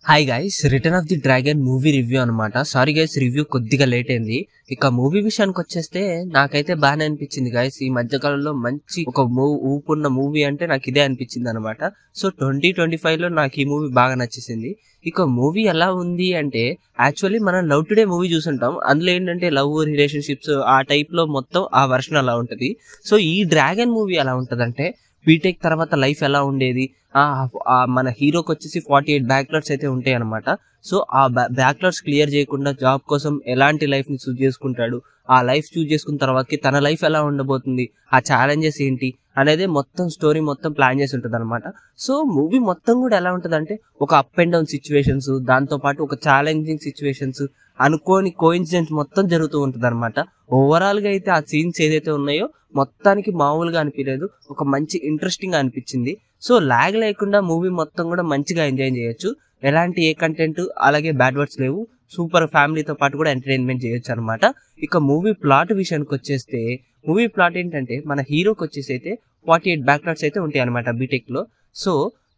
Hi guys, return of the dragon movie review అనమాట. Sorry guys, review కొద్దిగా late అయింది. ఇక మూవీ విషయానికి వచ్చేస్తే నాకైతే బాగానే అనిపించింది గైస్. ఈ మధ్యకాలంలో మంచి ఒక ఊపున్న మూవీ అంటే నాకు ఇదే అనిపించింది అనమాట. సో 2025 లో నాకు ఈ మూవీ బాగా నచ్చేసింది. ఇక మూవీ ఎలా ఉంది అంటే, యాక్చువల్లీ మనం లవ్ టుడే మూవీ చూసుంటాం. అందులో ఏంటంటే లవ్, రిలేషన్షిప్స్ ఆ టైప్ లో మొత్తం ఆ వర్షన్ అలా ఉంటది. సో ఈ డ్రాగన్ మూవీ ఎలా ఉంటదంటే, బీటెక్ తర్వాత లైఫ్ ఎలా ఉండేది, మన హీరోకి వచ్చేసి 48 బ్యాక్లాగ్స్ అయితే ఉంటాయి అనమాట. సో ఆ బ్యాక్లాగ్స్ క్లియర్ చేయకుండా జాబ్ కోసం ఎలాంటి లైఫ్ ని చూస్ చేసుకుంటాడు, ఆ లైఫ్ చూస్ చేసుకున్న తర్వాతకి తన లైఫ్ ఎలా ఉండబోతుంది, ఆ ఛాలెంజెస్ ఏంటి అనేది మొత్తం స్టోరీ మొత్తం ప్లాన్ చేసి ఉంటుంది అనమాట. సో మూవీ మొత్తం కూడా ఎలా ఉంటుంది అంటే, ఒక అప్ అండ్ డౌన్ సిచ్యువేషన్స్, దాంతో పాటు ఒక ఛాలెంజింగ్ సిచ్యువేషన్స్, అనుకోని కోఇన్సిడెంట్స్ మొత్తం జరుగుతూ ఉంటుంది అనమాట. ఓవరాల్ గా అయితే ఆ సీన్స్ ఏదైతే ఉన్నాయో మొత్తానికి మామూలుగా అనిపించలేదు, ఒక మంచి ఇంట్రెస్టింగ్ గా అనిపించింది. సో లాగ్ లేకుండా మూవీ మొత్తం కూడా మంచిగా ఎంజాయ్ చేయొచ్చు. ఎలాంటి ఏ కంటెంట్ అలాగే బ్యాడ్ వర్డ్స్ లేవు. సూపర్ ఫ్యామిలీతో పాటు కూడా ఎంటర్టైన్మెంట్ చేయొచ్చు అనమాట. ఇక మూవీ ప్లాట్ విషయానికి వచ్చేస్తే, మూవీ ప్లాట్ ఏంటంటే, మన హీరోకి వచ్చేసి అయితే 48 బ్యాక్లాగ్స్ అయితే ఉంటాయి అనమాట బీటెక్ లో. సో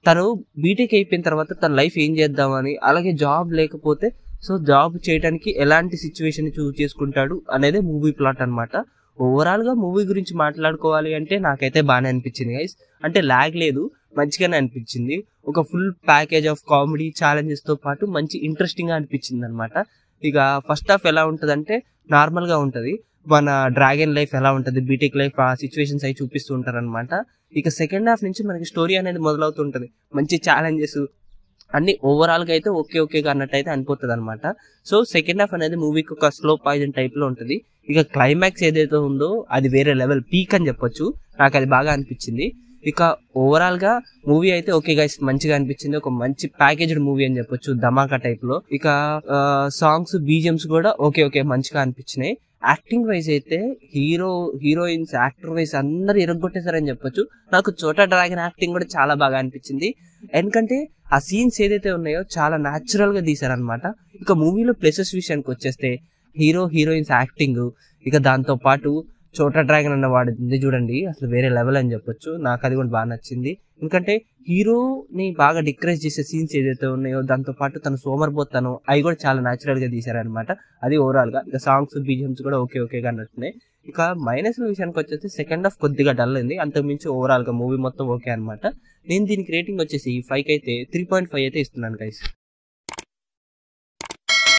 తను బీటెక్ అయిపోయిన తర్వాత తన లైఫ్ ఏం చేద్దామని, అలాగే జాబ్ లేకపోతే సో జాబ్ చేయడానికి ఎలాంటి సిచ్యువేషన్ చూస్ చేసుకుంటాడు అనేది మూవీ ప్లాట్ అనమాట. ఓవరాల్ గా మూవీ గురించి మాట్లాడుకోవాలి అంటే నాకైతే బాగానే అనిపించింది గైస్. అంటే లాగ్ లేదు, మంచిగానే అనిపించింది. ఒక full package of comedy, challenges తో పాటు మంచి ఇంట్రెస్టింగ్ గా అనిపించింది అనమాట. ఇక ఫస్ట్ హాఫ్ ఎలా ఉంటది అంటే, నార్మల్ గా ఉంటది. మన డ్రాగన్ లైఫ్ ఎలా ఉంటది, బీటెక్ లైఫ్, ఆ సిచ్యువేషన్స్ అవి చూపిస్తూ ఉంటారు అనమాట. ఇక సెకండ్ హాఫ్ నుంచి మనకి స్టోరీ అనేది మొదలవుతుంటది. మంచి ఛాలెంజెస్ అన్ని ఓవరాల్ గా అయితే ఓకేగా అన్నట్టు అయితే అనిపోతుంది అనమాట. సో సెకండ్ హాఫ్ అనేది మూవీకి ఒక స్లో పాయిజన్ టైప్ లో ఉంటది. ఇక క్లైమాక్స్ ఏదైతే ఉందో అది వేరే లెవెల్, పీక్ అని చెప్పొచ్చు. నాకు అది బాగా అనిపించింది. ఇక ఓవరాల్ గా మూవీ అయితే ఓకే గైస్, మంచిగా అనిపించింది. ఒక మంచి ప్యాకేజ్డ్ మూవీ అని చెప్పొచ్చు, ధమాకా టైప్ లో. ఇక సాంగ్స్, బీజిఎమ్స్ కూడా ఓకే మంచిగా అనిపించినాయి. యాక్టింగ్ వైజ్ అయితే హీరోయిన్స్, యాక్టర్ వైజ్ అందరు ఇరగొట్టేశారని చెప్పొచ్చు. నాకు చోటా డ్రాగన్ యాక్టింగ్ కూడా చాలా బాగా అనిపించింది. ఎందుకంటే ఆ సీన్స్ ఏదైతే ఉన్నాయో చాలా న్యాచురల్ గా తీసారనమాట. ఇక మూవీలో ప్లేసెస్ విషయానికి వచ్చేస్తే, హీరోయిన్స్ యాక్టింగ్, ఇక దాంతో పాటు చోటా డ్రాగన్ అన్న వాడు ఉంది చూడండి, అసలు వేరే లెవెల్ అని చెప్పొచ్చు. నాకు అది కూడా బాగా నచ్చింది. ఎందుకంటే హీరోని బాగా డిక్రేజ్ చేసే సీన్స్ ఏదైతే ఉన్నాయో, దాంతో పాటు తన సోమర్బోతనం, అవి కూడా చాలా న్యాచురల్ గా తీసారనమాట. అది ఓవరాల్ గా. ఇక సాంగ్స్, బీజిఎమ్స్ కూడా ఓకేగా అన్నట్టున్నాయి. ఇక మైనస్ విషయానికి వచ్చేసి సెకండ్ హాఫ్ కొద్దిగా డల్ అయింది. అంతకుమించి ఓవరాల్ గా మూవీ మొత్తం ఓకే అనమాట. నేను దీనికి రేటింగ్ వచ్చేసి 5 అయితే 3.5 అయితే ఇస్తున్నాను గైస్.